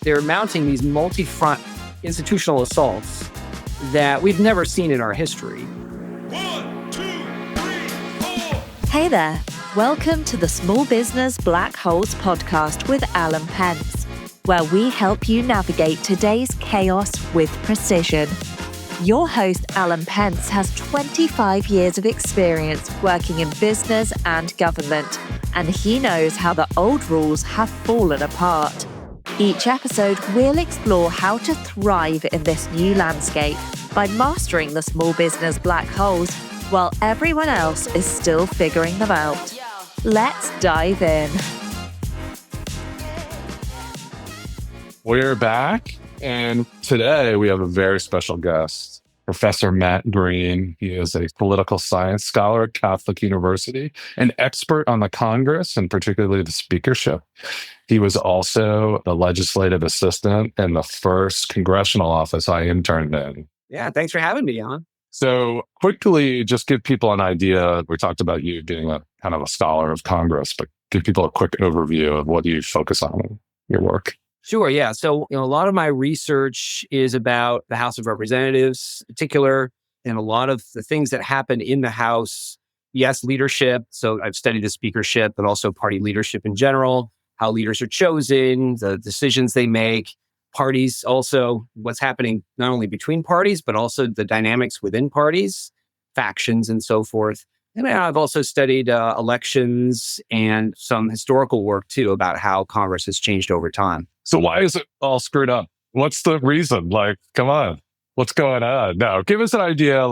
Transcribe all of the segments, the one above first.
they're mounting these multi-front institutional assaults that we've never seen in our history. 1, 2, 3, 4. Hey there. Welcome to the Small Business Black Holes podcast with Alan Pence, where we help you navigate today's chaos with precision. Your host, Alan Pence, has 25 years of experience working in business and government, and he knows how the old rules have fallen apart. Each episode, we'll explore how to thrive in this new landscape by mastering the small business black holes while everyone else is still figuring them out. Let's dive in. We're back, and today we have a very special guest, Professor Matt Green. He is a political science scholar at Catholic University, an expert on the Congress and particularly the speakership. He was also the legislative assistant in the first congressional office I interned in. Yeah, thanks for having me on. So quickly, just give people an idea. We talked about you being a kind of a scholar of Congress, but give people a quick overview of what you focus on in your work. Sure, yeah. So, a lot of my research is about the House of Representatives in particular, and a lot of the things that happen in the House. Yes, leadership. So I've studied the speakership, but also party leadership in general, how leaders are chosen, the decisions they make, parties also, what's happening not only between parties, but also the dynamics within parties, factions, and so forth. And I've also studied elections and some historical work, too, about how Congress has changed over time. So why is it all screwed up? What's the reason? Come on, what's going on? No, give us an idea,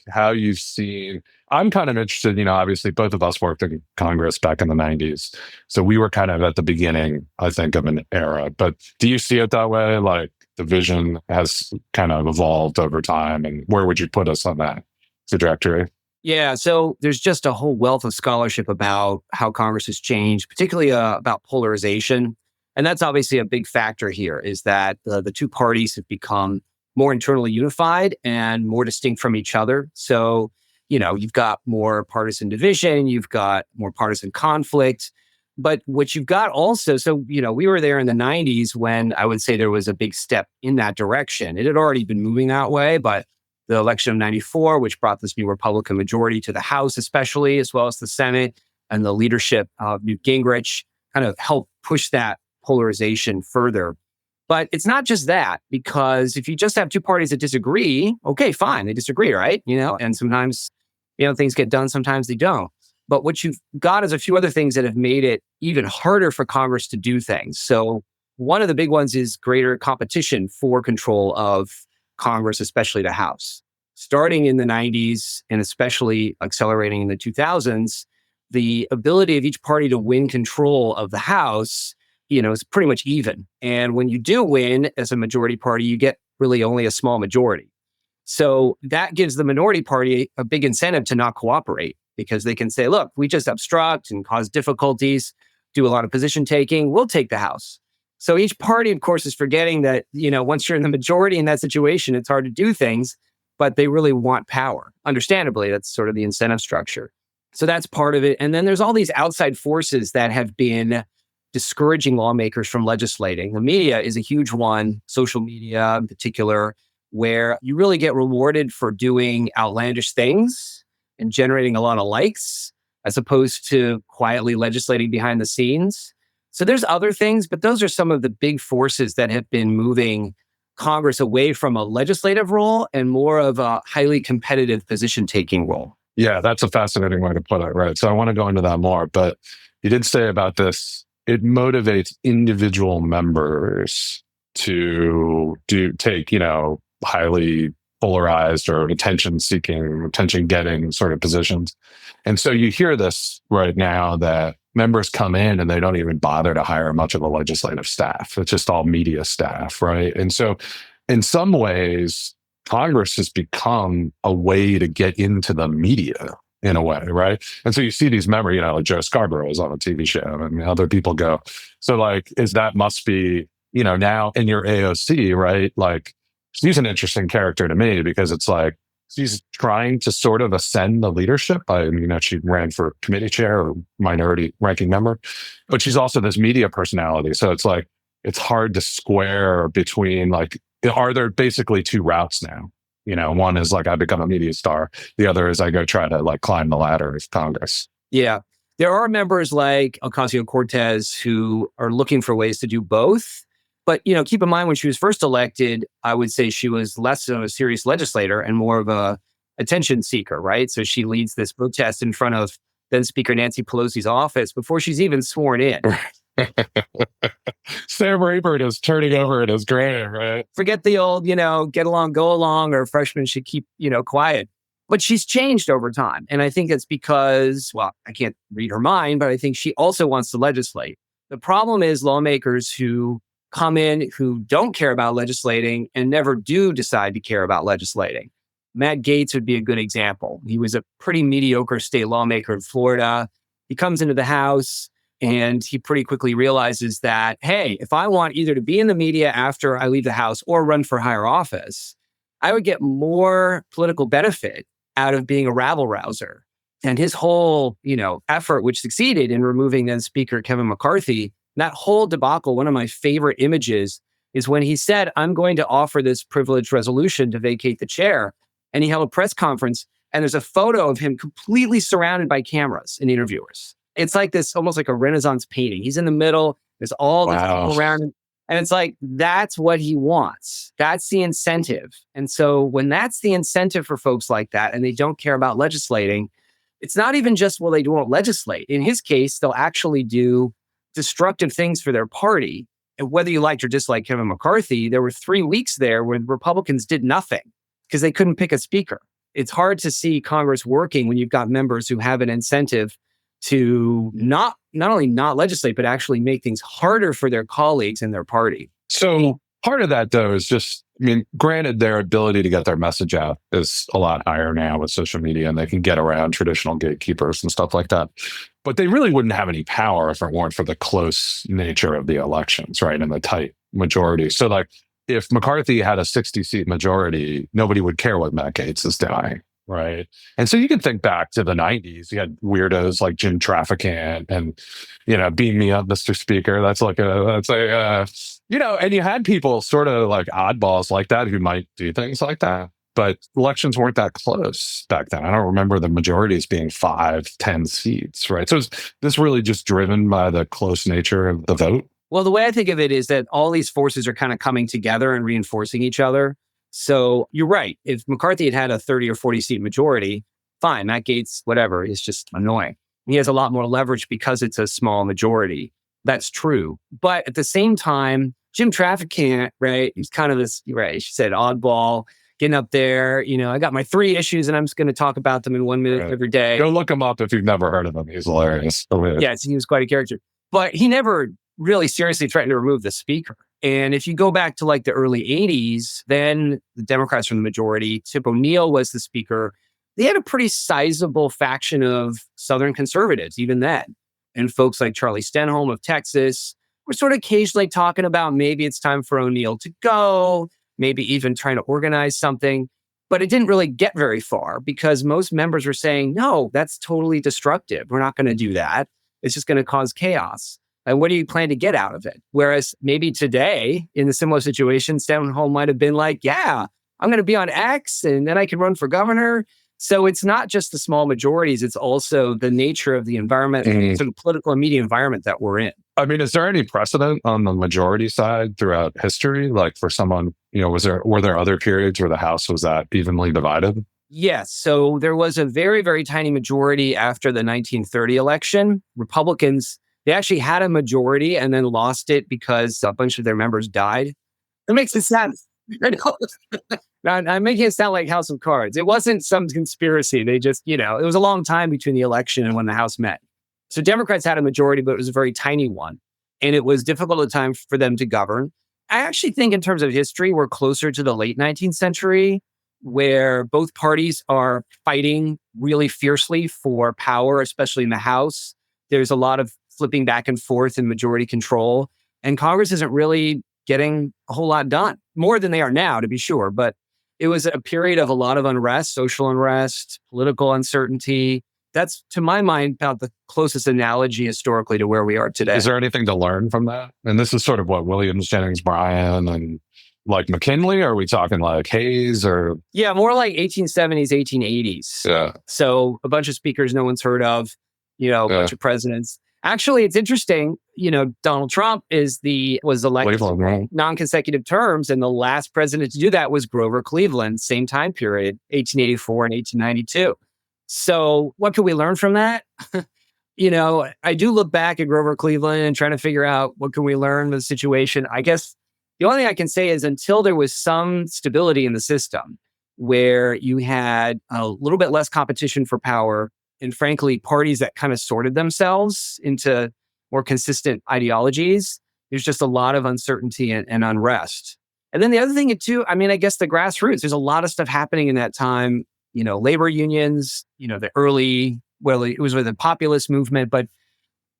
how you've seen. I'm kind of interested, obviously both of us worked in Congress back in the 90s. So we were kind of at the beginning, I think, of an era. But do you see it that way? The vision has kind of evolved over time, and where would you put us on that trajectory? Yeah, so there's just a whole wealth of scholarship about how Congress has changed, particularly about polarization. And that's obviously a big factor here, is that the two parties have become more internally unified and more distinct from each other. So, you've got more partisan division, you've got more partisan conflict. But what you've got also, we were there in the 90s when I would say there was a big step in that direction. It had already been moving that way, but the election of 94, which brought this new Republican majority to the House especially, as well as the Senate, and the leadership of Newt Gingrich kind of helped push that polarization further. But it's not just that, because if you just have two parties that disagree, okay, fine, they disagree, right? And sometimes, things get done, sometimes they don't. But what you've got is a few other things that have made it even harder for Congress to do things. So one of the big ones is greater competition for control of Congress, especially the House. Starting in the 90s and especially accelerating in the 2000s, the ability of each party to win control of the House, is pretty much even. And when you do win as a majority party, you get really only a small majority. So that gives the minority party a big incentive to not cooperate, because they can say, look, we just obstruct and cause difficulties, do a lot of position taking, we'll take the House. So each party, of course, is forgetting that, once you're in the majority in that situation, it's hard to do things, but they really want power. Understandably, that's sort of the incentive structure. So that's part of it. And then there's all these outside forces that have been discouraging lawmakers from legislating. The media is a huge one, social media in particular, where you really get rewarded for doing outlandish things and generating a lot of likes, as opposed to quietly legislating behind the scenes. So there's other things, but those are some of the big forces that have been moving Congress away from a legislative role and more of a highly competitive position-taking role. Yeah, that's a fascinating way to put it, right? So I want to go into that more, but you did say about this, it motivates individual members to take, highly polarized or attention-seeking, attention-getting sort of positions. And so you hear this right now that members come in and they don't even bother to hire much of a legislative staff. It's just all media staff, right? And so in some ways, Congress has become a way to get into the media in a way, right? And so you see these members, like Joe Scarborough is on a TV show and other people go. So must be, now in your AOC, right? She's an interesting character to me because it's she's trying to sort of ascend the leadership. She ran for committee chair or minority ranking member, but she's also this media personality. So it's it's hard to square between like, are there basically two routes now? One is like I become a media star. The other is I go try to like climb the ladder of Congress. Yeah. There are members like Ocasio-Cortez who are looking for ways to do both. But, keep in mind when she was first elected, I would say she was less of a serious legislator and more of a attention seeker, right? So she leads this protest in front of then Speaker Nancy Pelosi's office before she's even sworn in. Sam Rayburn is turning over in his grave, right? Forget the old, get along, go along, or freshmen should keep, quiet. But she's changed over time. And I think it's because, well, I can't read her mind, but I think she also wants to legislate. The problem is lawmakers who come in who don't care about legislating and never do decide to care about legislating. Matt Gaetz would be a good example. He was a pretty mediocre state lawmaker in Florida. He comes into the House and he pretty quickly realizes that, hey, if I want either to be in the media after I leave the House or run for higher office, I would get more political benefit out of being a rabble rouser. And his whole, effort, which succeeded in removing then Speaker Kevin McCarthy, that whole debacle, one of my favorite images is when he said, I'm going to offer this privileged resolution to vacate the chair. And he held a press conference and there's a photo of him completely surrounded by cameras and interviewers. It's like this, almost like a Renaissance painting. He's in the middle. There's all this people around him. And it's like, that's what he wants. That's the incentive. And so when that's the incentive for folks like that, and they don't care about legislating, it's not even just, well, they won't legislate. In his case, they'll actually do destructive things for their party. And whether you liked or disliked Kevin McCarthy, there were 3 weeks there where Republicans did nothing because they couldn't pick a speaker. It's hard to see Congress working when you've got members who have an incentive to not only not legislate, but actually make things harder for their colleagues in their party. So part of that, though, is just, granted, their ability to get their message out is a lot higher now with social media, and they can get around traditional gatekeepers and stuff like that. But they really wouldn't have any power if it weren't for the close nature of the elections, right? And the tight majority. So like, if McCarthy had a 60-seat majority, nobody would care what Matt Gaetz is doing. Right. And so you can think back to the 90s. You had weirdos like Jim Trafficant and, beam me up, Mr. Speaker. And you had people sort of like oddballs like that who might do things like that. But elections weren't that close back then. I don't remember the majorities being 5-10 seats. Right. So is this really just driven by the close nature of the vote? Well, the way I think of it is that all these forces are kind of coming together and reinforcing each other. So you're right. If McCarthy had a 30 or 40 seat majority, fine. Matt Gaetz, whatever, is just annoying. He has a lot more leverage because it's a small majority. That's true. But at the same time, Jim Trafficant, right? He's kind of this, right? She said oddball, getting up there. I got my 3 issues and I'm just going to talk about them in 1 minute every day. Go look him up if you've never heard of him. He's hilarious. Yes, he was quite a character. But he never really seriously threatened to remove the speaker. And if you go back to like the early 80s, then the Democrats were the majority. Tip O'Neill was the speaker. They had a pretty sizable faction of Southern conservatives even then. And folks like Charlie Stenholm of Texas were sort of occasionally talking about maybe it's time for O'Neill to go, maybe even trying to organize something. But it didn't really get very far because most members were saying, no, that's totally destructive. We're not going to do that. It's just going to cause chaos. And what do you plan to get out of it? Whereas maybe today, in a similar situation, Stenholm might have been like, yeah, I'm going to be on X and then I can run for governor. So it's not just the small majorities. It's also the nature of the environment, sort of political and media environment that we're in. Is there any precedent on the majority side throughout history? Like for someone, were there other periods where the House was that evenly divided? Yes. So there was a very, very tiny majority after the 1930 election. Republicans, they actually had a majority and then lost it because a bunch of their members died. It makes it sound, I'm making it sound like House of Cards. It wasn't some conspiracy. They just, it was a long time between the election and when the House met. So Democrats had a majority, but it was a very tiny one. And it was difficult at times for them to govern. I actually think in terms of history, we're closer to the late 19th century, where both parties are fighting really fiercely for power, especially in the House. There's a lot of flipping back and forth in majority control. And Congress isn't really getting a whole lot done, more than they are now, to be sure. But it was a period of a lot of unrest, social unrest, political uncertainty. That's, to my mind, about the closest analogy historically to where we are today. Is there anything to learn from that? And this is sort of what Williams, Jennings Bryan, and like McKinley, or are we talking like Hayes or? Yeah, more like 1870s, 1880s. Yeah. So a bunch of speakers no one's heard of, a bunch of presidents. Actually, it's interesting, Donald Trump was elected Cleveland, right? non-consecutive terms, and the last president to do that was Grover Cleveland, same time period, 1884 and 1892. So what can we learn from that? I do look back at Grover Cleveland and trying to figure out what can we learn from the situation. I guess the only thing I can say is until there was some stability in the system where you had a little bit less competition for power and frankly, parties that kind of sorted themselves into more consistent ideologies, there's just a lot of uncertainty and unrest. And then the other thing too, I guess the grassroots, there's a lot of stuff happening in that time, labor unions, the early, well, it was with the populist movement, but,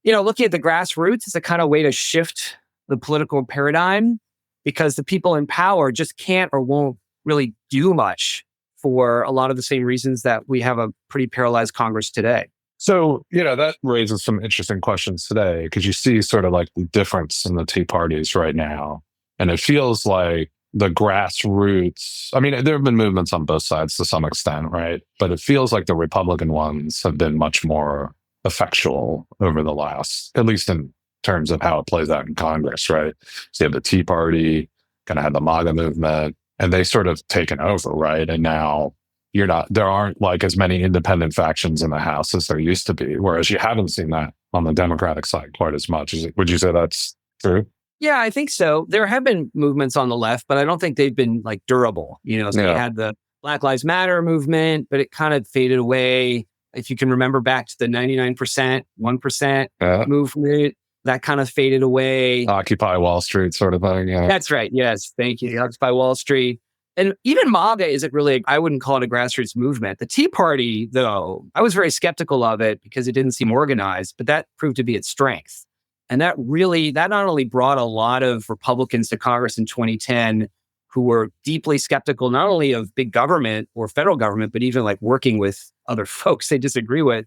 looking at the grassroots, it's a kind of way to shift the political paradigm because the people in power just can't or won't really do much for a lot of the same reasons that we have a pretty paralyzed Congress today. So, that raises some interesting questions today because you see sort of like the difference in the two parties right now. And it feels like the grassroots, there have been movements on both sides to some extent, right? But it feels like the Republican ones have been much more effectual over the last, at least in terms of how it plays out in Congress, right? So you have the Tea Party, kind of had the MAGA movement, and they sort of taken over, right? And now there aren't like as many independent factions in the House as there used to be, whereas you haven't seen that on the Democratic side quite as much. Would you say that's true? Yeah, I think so. There have been movements on the left, but I don't think they've been like durable. So you had the Black Lives Matter movement, but it kind of faded away. If you can remember back to the 99%, 1% movement, that kind of faded away. Occupy Wall Street sort of thing. Yeah. That's right. Yes. Thank you. Occupy Wall Street. And even MAGA isn't really, I wouldn't call it a grassroots movement. The Tea Party, though, I was very skeptical of it because it didn't seem organized, but that proved to be its strength. And that not only brought a lot of Republicans to Congress in 2010 who were deeply skeptical, not only of big government or federal government, but even like working with other folks they disagree with.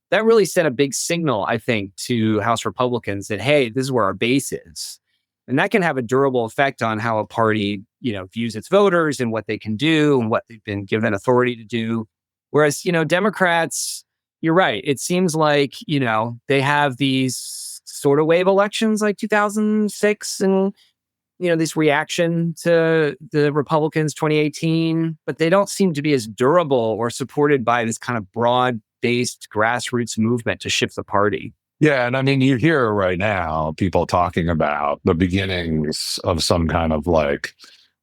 That really sent a big signal, I think, to House Republicans that, hey, this is where our base is. And that can have a durable effect on how a party, views its voters and what they can do and what they've been given authority to do. Whereas, Democrats, you're right. It seems like, they have these sort of wave elections like 2006 and, this reaction to the Republicans 2018, but they don't seem to be as durable or supported by this kind of broad-based grassroots movement to shift the party. Yeah. And you hear right now people talking about the beginnings of some kind of like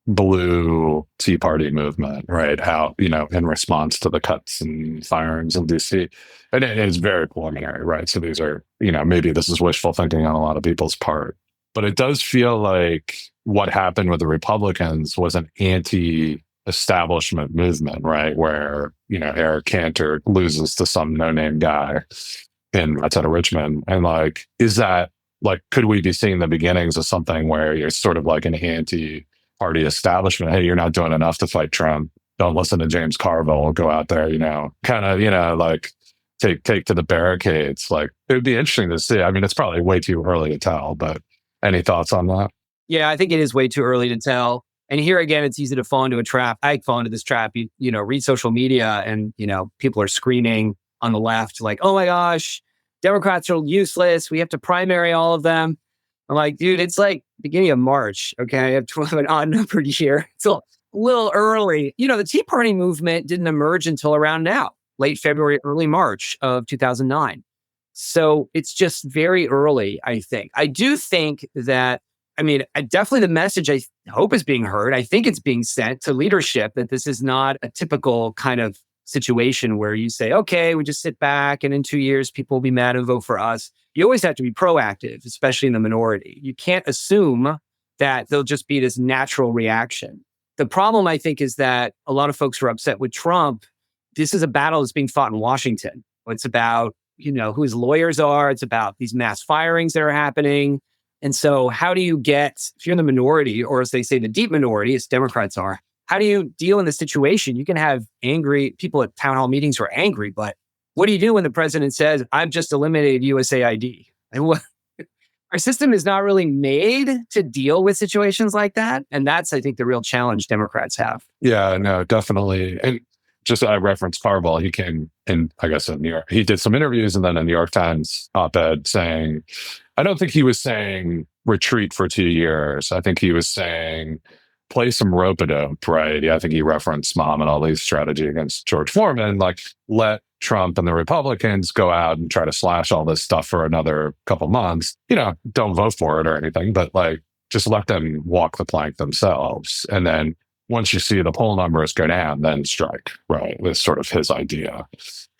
blue Tea Party movement, right? How, in response to the cuts and firings in DC. And it is very preliminary, right? So these are, maybe this is wishful thinking on a lot of people's part. But it does feel like what happened with the Republicans was an anti-establishment movement, right? Where, Eric Cantor loses to some no-name guy outside of Richmond. And is that could we be seeing the beginnings of something where you're sort of like an anti-party establishment? Hey, you're not doing enough to fight Trump. Don't listen to James Carville. Go out there, take to the barricades. It would be interesting to see. It's probably way too early to tell, but any thoughts on that? Yeah, I think it is way too early to tell. And here again, it's easy to fall into a trap. I fall into this trap. You read social media and, people are screaming on the left, like, oh my gosh, Democrats are useless. We have to primary all of them. I'm like, dude, it's like beginning of March. Okay. I have an odd numbered year. It's a little early. The Tea Party movement didn't emerge until around now, late February, early March of 2009. So it's just very early, I think. I do think that, definitely the message I hope is being heard. I think it's being sent to leadership that this is not a typical kind of situation where you say, okay, we just sit back and in 2 years, people will be mad and vote for us. You always have to be proactive, especially in the minority. You can't assume that there'll just be this natural reaction. The problem, I think, is that a lot of folks are upset with Trump. This is a battle that's being fought in Washington. It's about, who his lawyers are. It's about these mass firings that are happening. And so how do you get, if you're in the minority, or as they say, the deep minority, as Democrats are, how do you deal in this situation? You can have angry people at town hall meetings who are angry, but What do you do when the president says, I've just eliminated USAID? And what, our system is not really made to deal with situations like that. And that's, I think, the real challenge Democrats have. Yeah, no, definitely. And just I referenced Carville. He came in, I guess, in New York. He did some interviews and then a New York Times op-ed saying, I don't think he was saying retreat for 2 years. I think he was saying play some rope-a-dope, right? Yeah, I think he referenced Muhammad Ali's strategy against George Foreman, like let Trump and the Republicans go out and try to slash all this stuff for another couple months. Don't vote for it or anything, but like just let them walk the plank themselves. And then once you see the poll numbers go down, then strike, right? Was sort of his idea.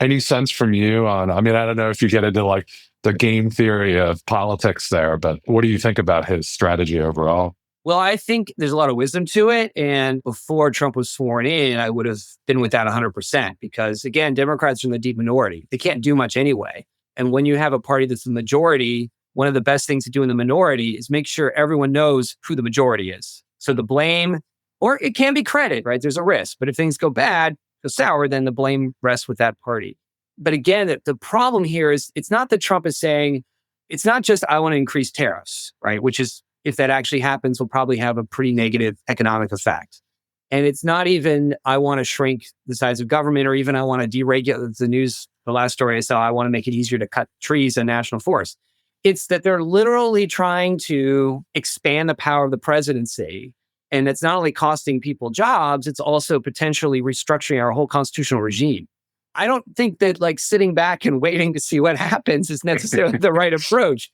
Any sense from you on, I don't know if you get into like the game theory of politics there, but what do you think about his strategy overall? Well, I think there's a lot of wisdom to it. And before Trump was sworn in, I would have been with that 100% because, again, Democrats are in the deep minority. They can't do much anyway. And when you have a party that's the majority, one of the best things to do in the minority is make sure everyone knows who the majority is. So the blame, or it can be credit, right? There's a risk. But if things go bad, go sour, then the blame rests with that party. But again, the problem here is it's not that Trump is saying, it's not just, I want to increase tariffs, right? Which is, if that actually happens, will probably have a pretty negative economic effect. And it's not even, I want to shrink the size of government, or even I want to deregulate the news. The last story I saw, I want to make it easier to cut trees and national forests. It's that they're literally trying to expand the power of the presidency. And it's not only costing people jobs, it's also potentially restructuring our whole constitutional regime. I don't think that like sitting back and waiting to see what happens is necessarily the right approach.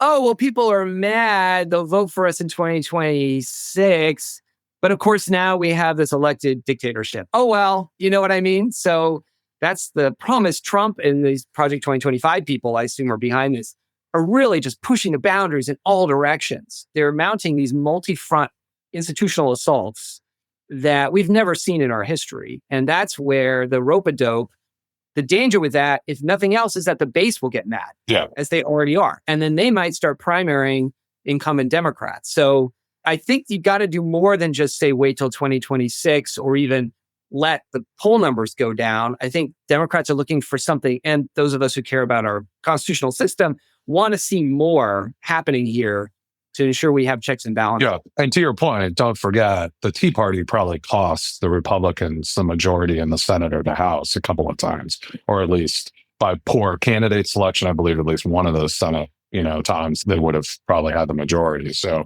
Oh, well, people are mad. They'll vote for us in 2026. But of course, now we have this elected dictatorship. Oh, well, you know what I mean? So that's the promise. Trump and these Project 2025 people, I assume, are behind this, are really just pushing the boundaries in all directions. They're mounting these multi-front institutional assaults that we've never seen in our history. And that's where the rope-a-dope, the danger with that, if nothing else, is that the base will get mad, as they already are. And then they might start primarying incumbent Democrats. So I think you've got to do more than just say, wait till 2026 or even let the poll numbers go down. I think Democrats are looking for something. And those of us who care about our constitutional system want to see more happening here to ensure we have checks and balances. Yeah. And to your point, don't forget, the Tea Party probably cost the Republicans the majority in the Senate or the House a couple of times, or at least by poor candidate selection. I believe at least one of those Senate, times they would have probably had the majority. So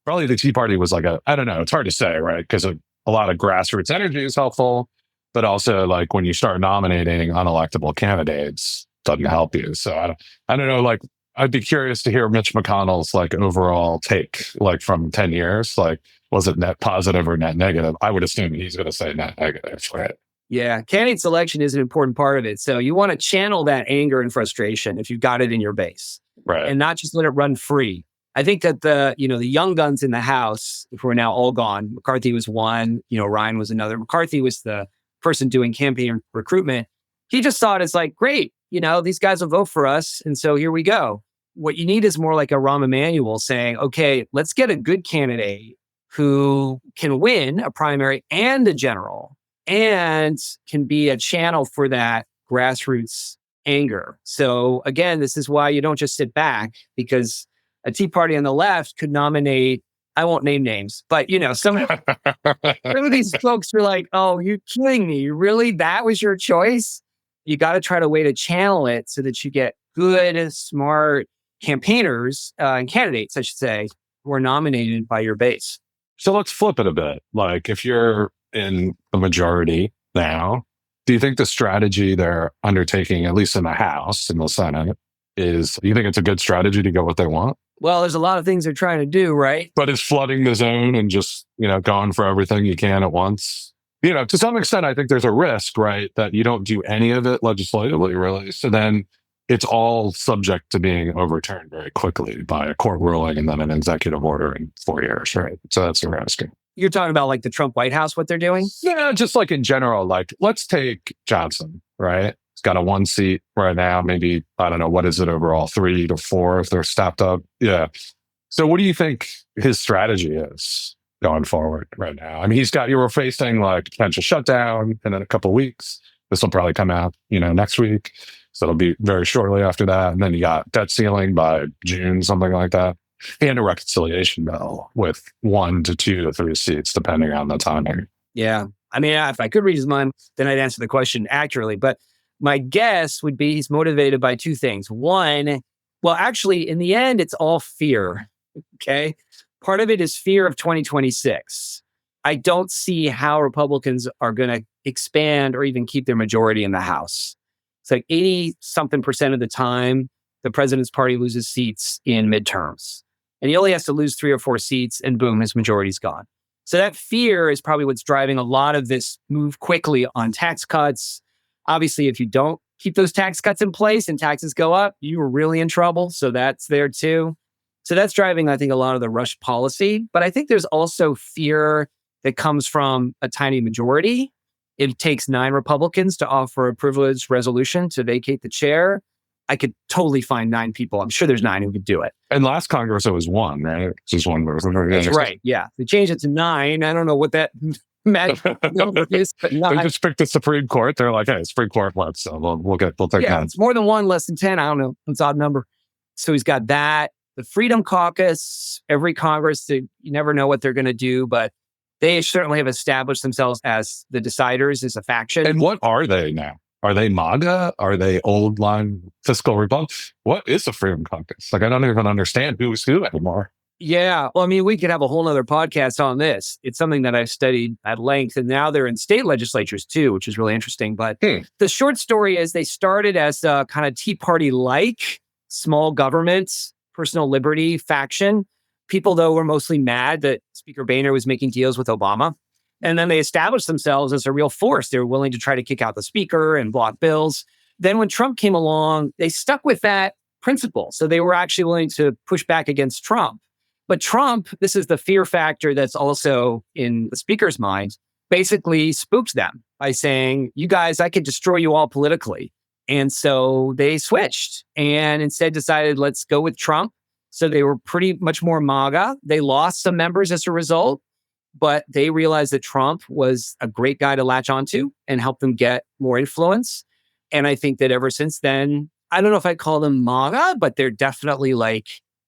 probably the Tea Party was like I don't know, it's hard to say, right? Because a lot of grassroots energy is helpful, but also like when you start nominating unelectable candidates, doesn't help you. So I don't know, like, I'd be curious to hear Mitch McConnell's like overall take, like from 10 years, like was it net positive or net negative? I would assume he's going to say net negative, right? Yeah, candidate selection is an important part of it. So you want to channel that anger and frustration if you've got it in your base, right? And not just let it run free. I think that the young guns in the House, who are now all gone, McCarthy was one, Ryan was another. McCarthy was the person doing campaign recruitment. He just saw it as like, great, these guys will vote for us. And so here we go. What you need is more like a Rahm Emanuel saying, okay, let's get a good candidate who can win a primary and a general and can be a channel for that grassroots anger. So again, this is why you don't just sit back, because a Tea Party on the left could nominate, I won't name names, but some of these folks are like, oh, you're kidding me. Really? That was your choice? You got to try to way to channel it so that you get good, smart campaigners and candidates, I should say, who are nominated by your base. So let's flip it a bit. Like if you're in the majority now, do you think the strategy they're undertaking, at least in the House, in the Senate, do you think it's a good strategy to get what they want? Well, there's a lot of things they're trying to do, right? But is flooding the zone and just, going for everything you can at once? To some extent, I think there's a risk, right, that you don't do any of it legislatively, really. So then it's all subject to being overturned very quickly by a court ruling and then an executive order in 4 years, right? So that's what we're asking. You're talking about like the Trump White House, what they're doing? Yeah, just like in general, like let's take Johnson, right? He's got a 1 seat right now, maybe, I don't know, what is it overall, 3 to 4 if they're stepped up. Yeah. So what do you think his strategy is going forward right now? I mean, you were facing like potential shutdown in a couple of weeks. This will probably come out, next week. So it'll be very shortly after that. And then you got debt ceiling by June, something like that. And a reconciliation bill with 1 to 2 to 3 seats, depending on the timing. Yeah. I mean, if I could read his mind, then I'd answer the question accurately. But my guess would be he's motivated by two things. One, well, actually, in the end, it's all fear. Okay. Part of it is fear of 2026. I don't see how Republicans are going to expand or even keep their majority in the House. It's like 80-something% of the time, the president's party loses seats in midterms. And he only has to lose 3 or 4 seats, and boom, his majority's gone. So that fear is probably what's driving a lot of this move quickly on tax cuts. Obviously, if you don't keep those tax cuts in place and taxes go up, you're really in trouble. So that's there too. So that's driving, I think, a lot of the rush policy. But I think there's also fear that comes from a tiny majority. It takes 9 Republicans to offer a privileged resolution to vacate the chair. I could totally find 9 people. I'm sure there's 9 who could do it. And last Congress, it was 1, right? Just 1 person. That's right. Yeah. They changed it to 9. I don't know what that magic number is, but 9. They just picked the Supreme Court. They're like, hey, Supreme Court left, so we'll take that. It's more than 1, less than 10. I don't know. It's an odd number. So he's got that. The Freedom Caucus, every Congress, you never know what they're going to do, but they certainly have established themselves as the deciders, as a faction. And what are they now? Are they MAGA? Are they old line fiscal Republic? What is the Freedom Caucus? Like, I don't even understand who's who anymore. Yeah. Well, I mean, we could have a whole nother podcast on this. It's something that I've studied at length, and now they're in state legislatures too, which is really interesting. But the short story is they started as a kind of Tea Party-like small government, personal liberty faction. People, though, were mostly mad that Speaker Boehner was making deals with Obama. And then they established themselves as a real force. They were willing to try to kick out the speaker and block bills. Then when Trump came along, they stuck with that principle. So they were actually willing to push back against Trump. But Trump, this is the fear factor that's also in the speaker's mind, basically spooked them by saying, you guys, I could destroy you all politically. And so they switched and instead decided, let's go with Trump. So they were pretty much more MAGA. They lost some members as a result, but they realized that Trump was a great guy to latch onto and help them get more influence. And I think that ever since then, I don't know if I call them MAGA, but they're definitely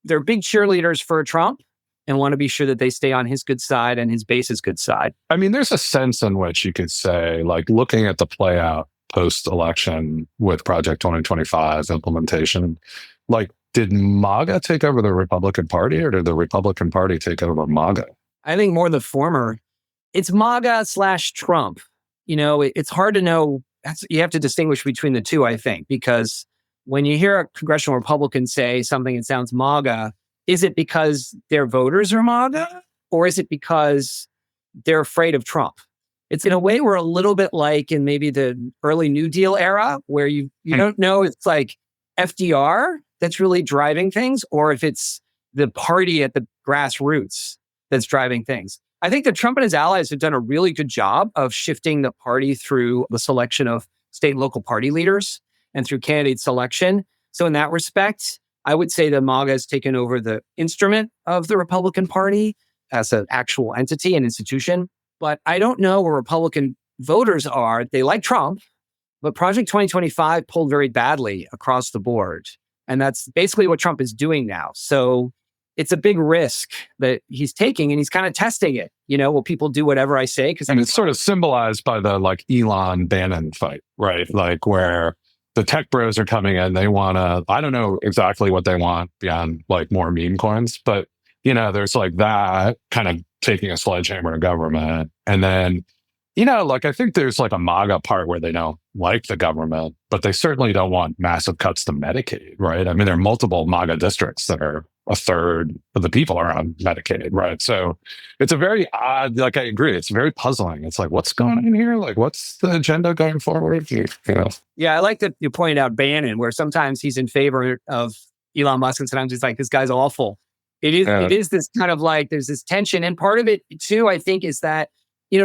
they're big cheerleaders for Trump and want to be sure that they stay on his good side and his base's good side. I mean, there's a sense in which you could say, looking at the play out post-election with Project 2025 implementation, did MAGA take over the Republican Party, or did the Republican Party take over MAGA? I think more the former. It's MAGA/Trump. It's hard to know. You have to distinguish between the two, I think, because when you hear a congressional Republican say something that sounds MAGA, is it because their voters are MAGA, or is it because they're afraid of Trump? It's in a way we're a little bit like in maybe the early New Deal era, where you don't know it's like FDR that's really driving things, or if it's the party at the grassroots that's driving things. I think that Trump and his allies have done a really good job of shifting the party through the selection of state and local party leaders and through candidate selection. So in that respect, I would say that MAGA has taken over the instrument of the Republican Party as an actual entity and institution. But I don't know where Republican voters are. They like Trump, but Project 2025 pulled very badly across the board. And that's basically what Trump is doing now. So it's a big risk that he's taking, and he's kind of testing it. Will people do whatever I say? And it's sort of symbolized by the Elon Bannon fight, right? Where the tech bros are coming in, they want to, I don't know exactly what they want beyond more meme coins, but there's that kind of taking a sledgehammer to government. And then, I think there's a MAGA part where they don't like the government, but they certainly don't want massive cuts to Medicaid, right? I mean, there are multiple MAGA districts that are a third of the people are on Medicaid, right? So it's a very odd, I agree, it's very puzzling. It's what's going on here? What's the agenda going forward? Yeah, I like that you pointed out Bannon, where sometimes he's in favor of Elon Musk and sometimes he's like, this guy's awful. It is this kind of there's this tension. And part of it too, I think, is that,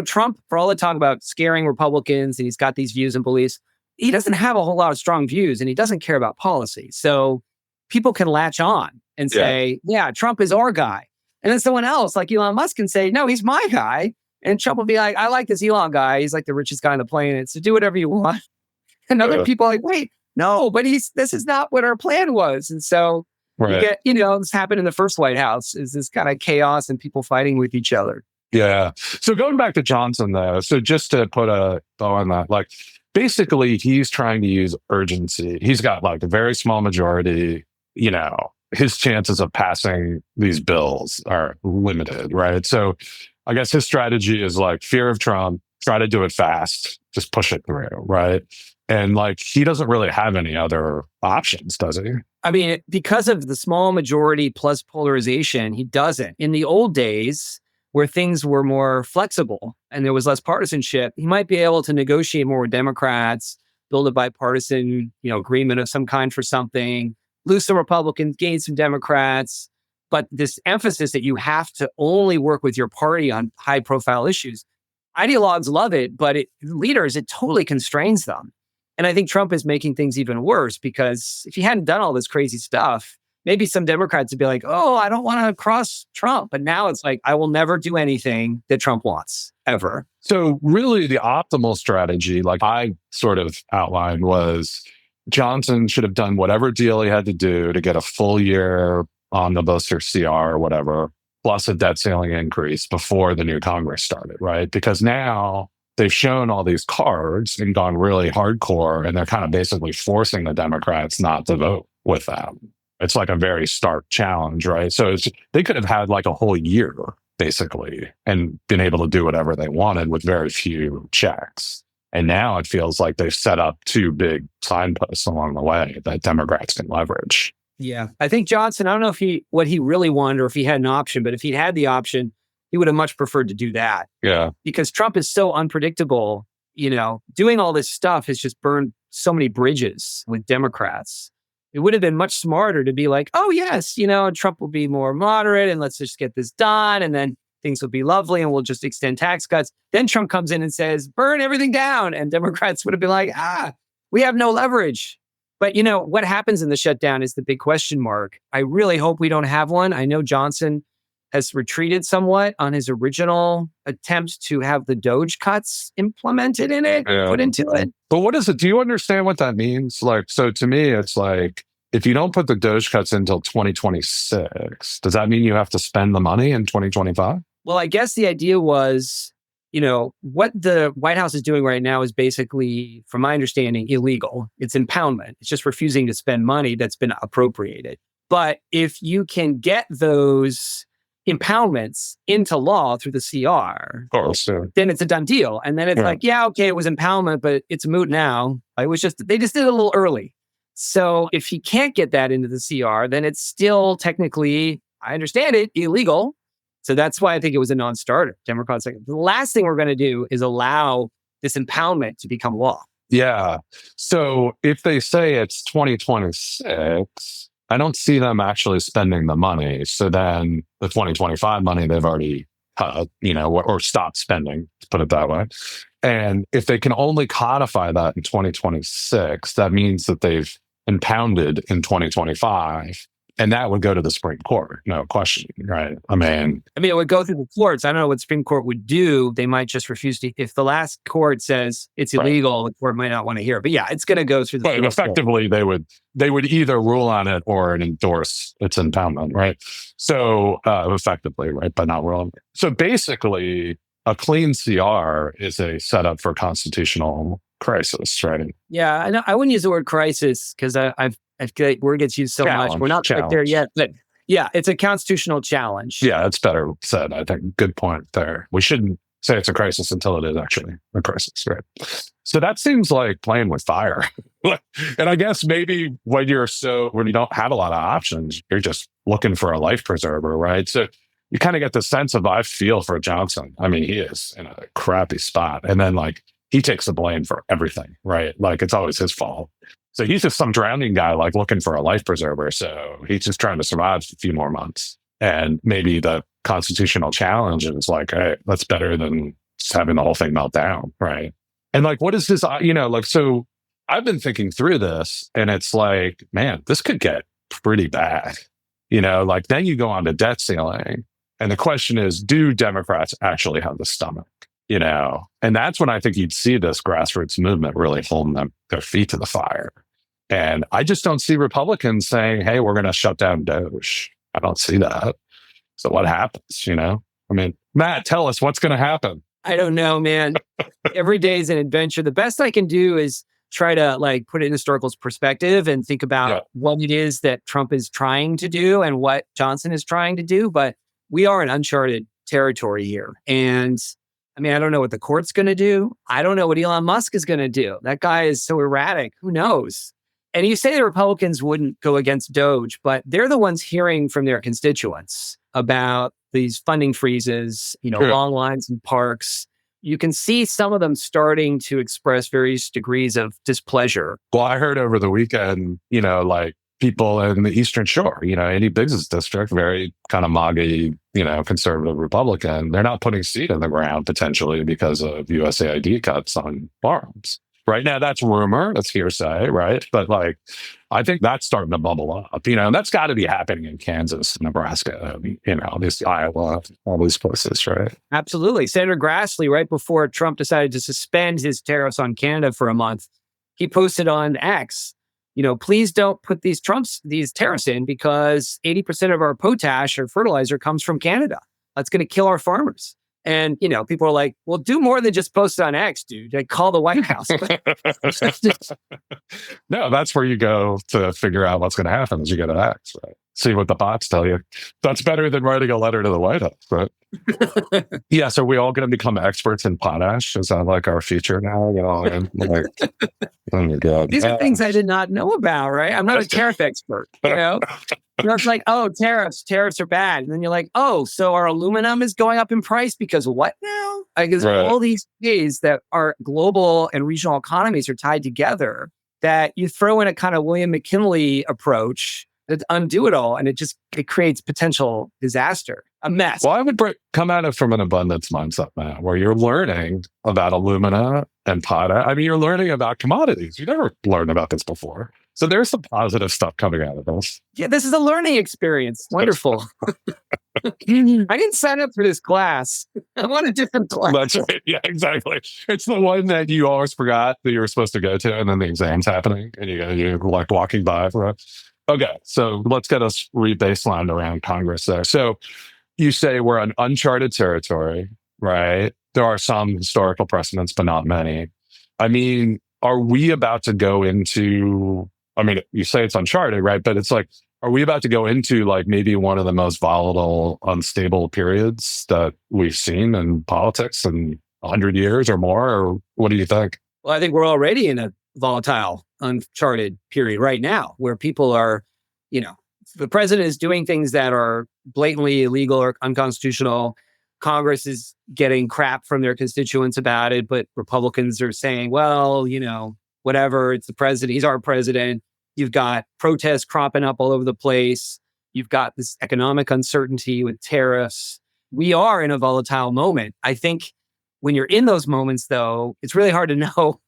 Trump, for all the talk about scaring Republicans and he's got these views and beliefs, he doesn't have a whole lot of strong views and he doesn't care about policy. So people can latch on and say, yeah, Trump is our guy. And then someone else like Elon Musk can say, no, he's my guy. And Trump will be like, I like this Elon guy. He's like the richest guy on the planet. So do whatever you want. And other people are like, wait, no, but this is not what our plan was. And so you get, this happened in the first White House, is this kind of chaos and people fighting with each other. Yeah. So going back to Johnson, though, so just to put a bow on that, like basically he's trying to use urgency. He's got like a very small majority, his chances of passing these bills are limited, right? So I guess his strategy is like fear of Trump, try to do it fast, just push it through, right? And like he doesn't really have any other options, does he? I mean, because of the small majority plus polarization, he doesn't. In the old days, where things were more flexible and there was less partisanship, he might be able to negotiate more with Democrats, build a bipartisan, agreement of some kind for something, lose some Republicans, gain some Democrats. But this emphasis that you have to only work with your party on high profile issues, ideologues love it, but leaders, it totally constrains them. And I think Trump is making things even worse, because if he hadn't done all this crazy stuff, maybe some Democrats would be like, oh, I don't want to cross Trump. But now it's like, I will never do anything that Trump wants, ever. So really the optimal strategy, like I sort of outlined, was Johnson should have done whatever deal he had to do to get a full year omnibus or CR or whatever, plus a debt ceiling increase before the new Congress started, right? Because now they've shown all these cards and gone really hardcore, and they're kind of basically forcing the Democrats not to vote with them. It's like a very stark challenge, right? So they could have had like a whole year, basically, and been able to do whatever they wanted with very few checks. And now it feels like they've set up two big signposts along the way that Democrats can leverage. Yeah. I think Johnson, I don't know what he really wanted or if he had an option, but if he'd had the option, he would have much preferred to do that. Yeah. Because Trump is so unpredictable, doing all this stuff has just burned so many bridges with Democrats. It would have been much smarter to be like, oh, yes, Trump will be more moderate and let's just get this done. And then things will be lovely and we'll just extend tax cuts. Then Trump comes in and says, burn everything down. And Democrats would have been like, we have no leverage. But, what happens in the shutdown is the big question mark. I really hope we don't have one. I know Johnson has retreated somewhat on his original attempt to have the Doge cuts implemented in it, put into it. But what is it? Do you understand what that means? Like, so to me, it's like, if you don't put the Doge cuts until 2026, does that mean you have to spend the money in 2025? Well, I guess the idea was, what the White House is doing right now is basically, from my understanding, illegal. It's impoundment. It's just refusing to spend money that's been appropriated. But if you can get those impoundments into law through the CR, then it's a done deal. And then it's like, okay, it was impoundment, but it's moot now. They just did it a little early. So if he can't get that into the CR, then it's still technically, I understand it, illegal. So that's why I think it was a non-starter. Democrats like, the last thing we're going to do is allow this impoundment to become law. Yeah. So if they say it's 2026, I don't see them actually spending the money. So then the 2025 money they've already cut, or stopped spending, to put it that way. And if they can only codify that in 2026, that means that they've impounded in 2025. And that would go to the Supreme Court, no question, right? I mean, it would go through the courts. I don't know what the Supreme Court would do. They might just refuse to. If the last court says it's illegal, the court might not want to hear it. But yeah, it's going to go through the. But effectively, they would either rule on it or endorse its impoundment, right? So effectively, right, but not rule. So basically, a clean CR is a setup for constitutional crisis, right? Yeah, I know. I wouldn't use the word crisis because I feel like word gets used so much. We're not quite there yet, but yeah, it's a constitutional challenge. Yeah, that's better said. I think good point there. We shouldn't say it's a crisis until it is actually a crisis, right? So that seems like playing with fire. And I guess maybe when you don't have a lot of options, you're just looking for a life preserver, right? So you kind of get the sense of, I feel for Johnson. I mean, he is in a crappy spot. And then he takes the blame for everything, right? Like it's always his fault. So he's just some drowning guy, looking for a life preserver. So he's just trying to survive a few more months. And maybe the constitutional challenge is hey, that's better than just having the whole thing melt down, right? And what is this, so I've been thinking through this and it's man, this could get pretty bad. Then you go on to debt ceiling. And the question is, do Democrats actually have the stomach? And that's when I think you'd see this grassroots movement really holding their feet to the fire. And I just don't see Republicans saying, hey, we're going to shut down Doge. I don't see that. So what happens, Matt, tell us what's going to happen. I don't know, man. Every day is an adventure. The best I can do is try to put it in historical perspective and think about what it is that Trump is trying to do and what Johnson is trying to do. But we are in uncharted territory here. And I don't know what the court's going to do. I don't know what Elon Musk is going to do. That guy is so erratic. Who knows? And you say the Republicans wouldn't go against Doge, but they're the ones hearing from their constituents about these funding freezes, long lines in parks. You can see some of them starting to express various degrees of displeasure. Well, I heard over the weekend, people in the Eastern Shore, any business district, very kind of MAGA, conservative Republican, they're not putting seed in the ground potentially because of USAID cuts on farms. Right now, that's rumor, that's hearsay, right? But I think that's starting to bubble up, and that's got to be happening in Kansas, Nebraska, this Iowa, all these places, right? Absolutely. Senator Grassley, right before Trump decided to suspend his tariffs on Canada for a month, he posted on X, please don't put these tariffs in because 80% of our potash or fertilizer comes from Canada. That's going to kill our farmers. And, people are like, well, do more than just post on X, dude. Call the White House. No, that's where you go to figure out what's going to happen is you go to X, right? See what the bots tell you. That's better than writing a letter to the White House, right? Yeah, so we all going to become experts in potash? Is that our future now? And oh my God. These are things I did not know about, right? I'm not a tariff expert, It's like, oh, tariffs are bad. And then you're like, oh, so our aluminum is going up in price because what now? Because all these ways that our global and regional economies are tied together that you throw in a kind of William McKinley approach to undo it all. And it creates potential disaster, a mess. Well, I would come at it from an abundance mindset, Matt, where you're learning about alumina and potash. You're learning about commodities. You never learned about this before. So there's some positive stuff coming out of this. Yeah, this is a learning experience. Wonderful. I didn't sign up for this class. I want a different class. That's right. Yeah, exactly. It's the one that you always forgot that you were supposed to go to, and then the exam's happening, and you're walking by. Right? Okay, so let's get us re-baselined around Congress there. So you say we're in uncharted territory, right? There are some historical precedents, but not many. Are we about to go into... you say it's uncharted, right? But it's are we about to go into maybe one of the most volatile, unstable periods that we've seen in politics in 100 years or more? Or what do you think? Well, I think we're already in a volatile, uncharted period right now where people are, the president is doing things that are blatantly illegal or unconstitutional. Congress is getting crap from their constituents about it, but Republicans are saying, well, whatever, it's the president, he's our president. You've got protests cropping up all over the place. You've got this economic uncertainty with tariffs. We are in a volatile moment. I think when you're in those moments, though, it's really hard to know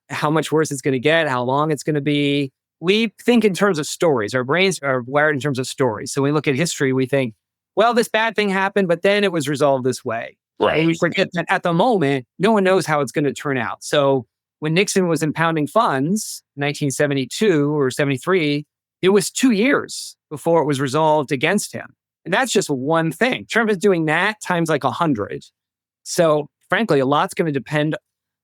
how much worse it's going to get, how long it's going to be. We think in terms of stories. Our brains are wired in terms of stories. So when we look at history, we think, well, this bad thing happened, but then it was resolved this way. Right. And we forget that at the moment, no one knows how it's going to turn out. So when Nixon was impounding funds, 1972 or 73, it was 2 years before it was resolved against him. And that's just one thing. Trump is doing that times 100. So frankly, a lot's going to depend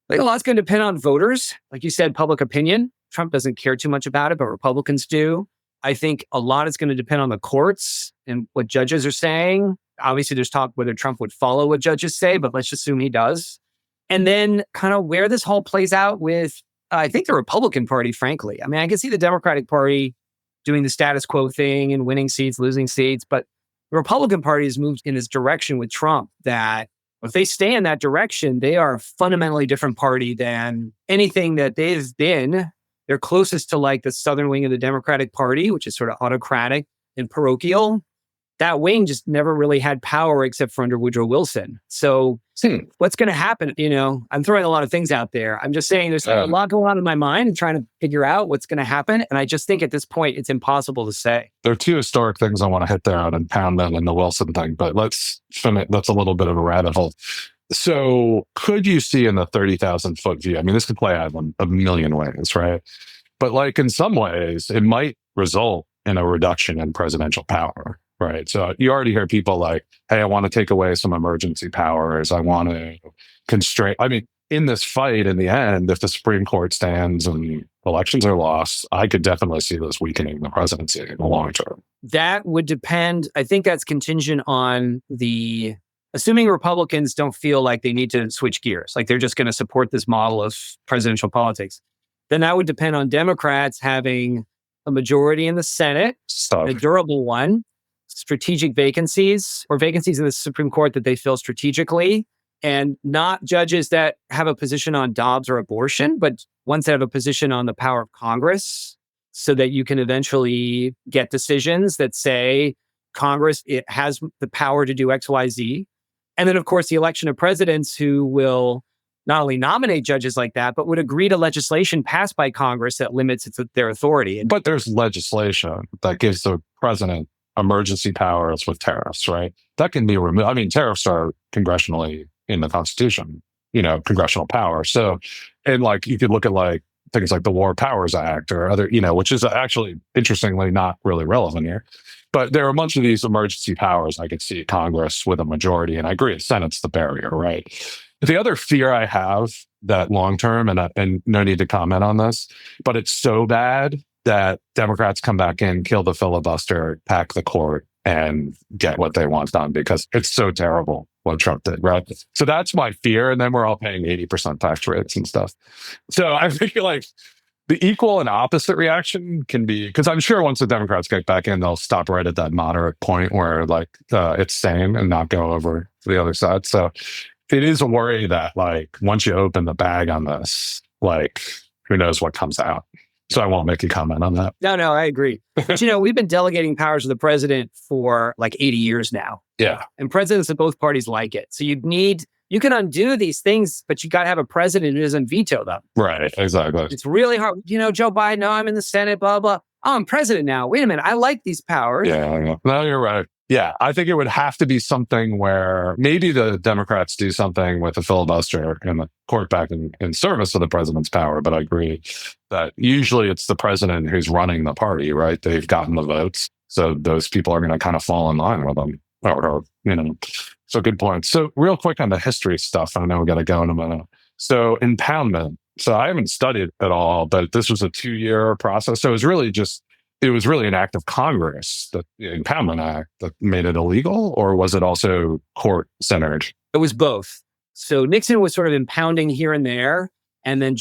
on voters. Like you said, public opinion. Trump doesn't care too much about it, but Republicans do. I think a lot is going to depend on the courts and what judges are saying. Obviously, there's talk whether Trump would follow what judges say, but let's assume he does. And then kind of where this whole plays out with, I think, the Republican Party, frankly. I can see the Democratic Party doing the status quo thing and winning seats, losing seats, but the Republican Party has moved in this direction with Trump that if they stay in that direction, they are a fundamentally different party than anything that they've been. They're closest to the southern wing of the Democratic Party, which is sort of autocratic and parochial. that wing just never really had power except for under Woodrow Wilson. So what's going to happen? I'm throwing a lot of things out there. I'm just saying there's a lot going on in my mind and trying to figure out what's going to happen. And I just think at this point, it's impossible to say. There are two historic things I want to hit there on impoundment and the Wilson thing, but let's finish. That's a little bit of a rabbit hole. So could you see in the 30,000 foot view? I mean, this could play out in a million ways, right? But like in some ways, it might result in a reduction in presidential power. Right. So you already hear people like, hey, I want to take away some emergency powers. I want to constrain. I mean, in this fight, in the end, if the Supreme Court stands and elections are lost, I could definitely see this weakening the presidency in the long term. That would depend. I think that's contingent on assuming Republicans don't feel like they need to switch gears, like they're just going to support this model of presidential politics, then that would depend on Democrats having a majority in the Senate, a durable one, strategic vacancies or vacancies in the Supreme Court that they fill strategically, and not judges that have a position on Dobbs or abortion, but ones that have a position on the power of Congress, so that you can eventually get decisions that say Congress, it has the power to do X, Y, Z. And then, of course, the election of presidents who will not only nominate judges like that, but would agree to legislation passed by Congress that limits their authority. But there's legislation that gives the president emergency powers with tariffs, right? That can be removed. I mean, tariffs are congressionally in the Constitution, congressional power. So, and like you could look at like things like the War Powers Act or other, which is actually interestingly not really relevant here. But there are a bunch of these emergency powers I could see Congress with a majority, and I agree, the Senate's the barrier, right? The other fear I have that long term, and no need to comment on this, but it's so bad that Democrats come back in, kill the filibuster, pack the court, and get what they want done because it's so terrible what Trump did, right? So that's my fear. And then we're all paying 80% tax rates and stuff. So I think like the equal and opposite reaction can be, because I'm sure once the Democrats get back in, they'll stop right at that moderate point where like it's sane and not go over to the other side. So it is a worry that like once you open the bag on this, like who knows what comes out. So I won't make a comment on that. No, I agree. But we've been delegating powers to the president for like 80 years now. Yeah. And presidents of both parties like it. So you can undo these things, but you got to have a president who doesn't veto them. Right, exactly. It's really hard. Joe Biden, no, I'm in the Senate, blah, blah. Oh, I'm president now. Wait a minute. I like these powers. Yeah. No, you're right. Yeah, I think it would have to be something where maybe the Democrats do something with a filibuster and the court back in service of the president's power. But I agree that usually it's the president who's running the party, right? They've gotten the votes. So those people are going to kind of fall in line with them. So good point. So real quick on the history stuff, I know we got to go in a minute. So impoundment. So I haven't studied at all, but this was a 2-year process. So it was really an act of Congress, the Impoundment Act, that made it illegal, or was it also court-centered? It was both. So Nixon was sort of impounding here and there, and then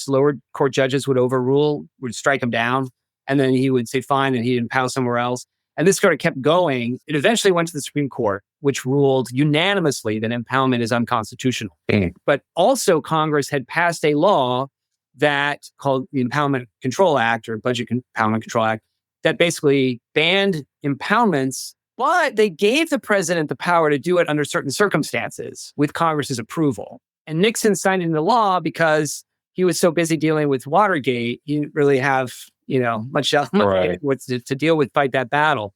lower court judges would strike him down, and then he would say fine, and he'd impound somewhere else. And this sort of kept going. It eventually went to the Supreme Court, which ruled unanimously that impoundment is unconstitutional. But also Congress had passed a law that called the Impoundment Control Act or Budget Impoundment Control Act that basically banned impoundments, but they gave the president the power to do it under certain circumstances with Congress's approval. And Nixon signed into law because he was so busy dealing with Watergate, he didn't really have, much else to deal with, fight that battle.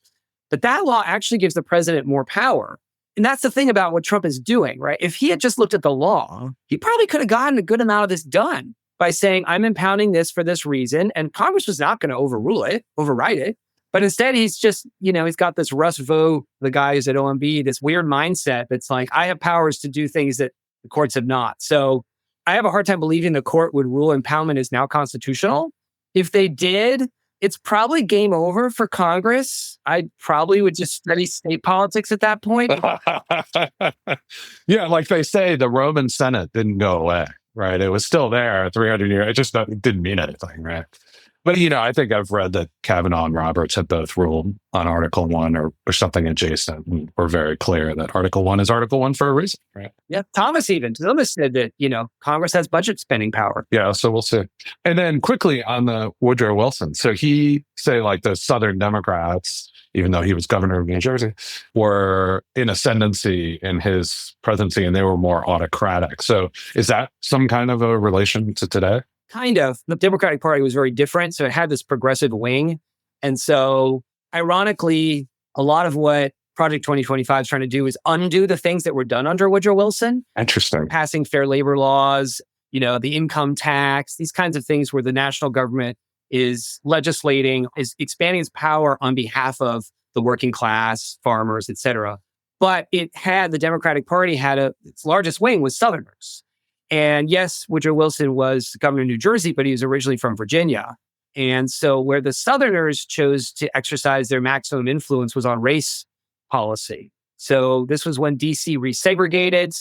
But that law actually gives the president more power. And that's the thing about what Trump is doing, right? If he had just looked at the law, he probably could have gotten a good amount of this done by saying, I'm impounding this for this reason. And Congress was not going to override it. But instead, he's just, he's got this Russ Vought, the guy who's at OMB, this weird mindset that's like, I have powers to do things that the courts have not. So I have a hard time believing the court would rule impoundment is now constitutional. If they did, it's probably game over for Congress. I probably would just study state politics at that point. Yeah, like they say, the Roman Senate didn't go away, right? It was still there 300 years. It just didn't mean anything, right? But, I think I've read that Kavanaugh and Roberts have both ruled on Article 1 or something adjacent. And we're very clear that Article 1 is Article 1 for a reason, right? Yeah. Thomas said that, Congress has budget spending power. Yeah, so we'll see. And then quickly on the Woodrow Wilson. So he say like the Southern Democrats, even though he was governor of New Jersey, were in ascendancy in his presidency and they were more autocratic. So is that some kind of a relation to today? Kind of. The Democratic Party was very different. So it had this progressive wing. And so ironically, a lot of what Project 2025 is trying to do is undo the things that were done under Woodrow Wilson. Interesting. Passing fair labor laws, the income tax, these kinds of things where the national government is legislating, is expanding its power on behalf of the working class, farmers, et cetera. But the Democratic Party had its largest wing was Southerners. And yes, Woodrow Wilson was governor of New Jersey, but he was originally from Virginia. And so where the Southerners chose to exercise their maximum influence was on race policy. So this was when DC resegregated.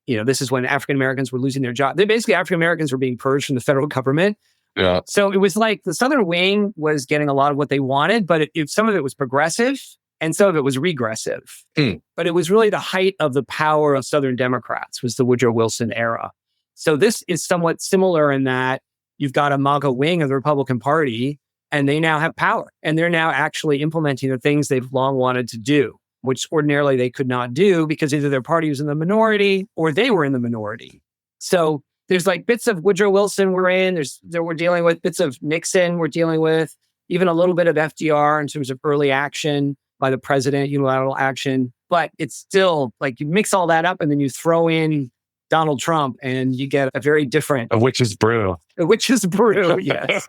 This is when African Americans were losing their jobs. Basically, African Americans were being purged from the federal government. Yeah. So it was like the Southern wing was getting a lot of what they wanted, but some of it was progressive and some of it was regressive. But it was really the height of the power of Southern Democrats was the Woodrow Wilson era. So this is somewhat similar in that you've got a MAGA wing of the Republican Party, and they now have power. And they're now actually implementing the things they've long wanted to do, which ordinarily they could not do because either their party was in the minority or they were in the minority. So there's like bits of Woodrow Wilson we're in. We're dealing with bits of Nixon we're dealing with, even a little bit of FDR in terms of early action by the president, unilateral action. But it's still like you mix all that up and then you throw in Donald Trump, and you get a very different... A witch's brew. A witch's brew, yes.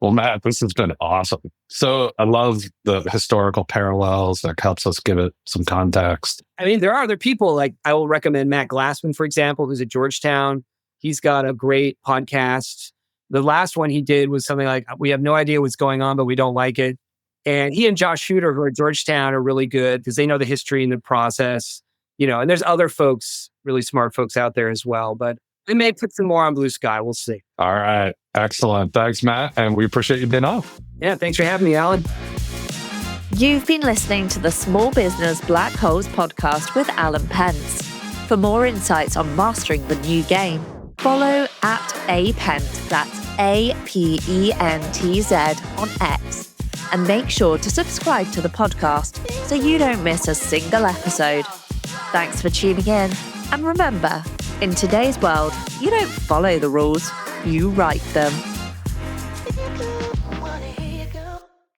Well, Matt, this has been awesome. So I love the historical parallels that helps us give it some context. I mean, there are other people, like I will recommend Matt Glassman, for example, who's at Georgetown. He's got a great podcast. The last one he did was something like, we have no idea what's going on, but we don't like it. And he and Josh Shooter, who are at Georgetown, are really good because they know the history and the process. And there's other folks, really smart folks out there as well, but they may put some more on Blue Sky. We'll see. All right. Excellent. Thanks, Matt. And we appreciate you being on. Yeah. Thanks for having me, Alan. You've been listening to the Small Business Black Holes podcast with Alan Pence. For more insights on mastering the new game, follow @apent, that's APENTZ on X. And make sure to subscribe to the podcast so you don't miss a single episode. Thanks for tuning in. And remember, in today's world, you don't follow the rules, you write them.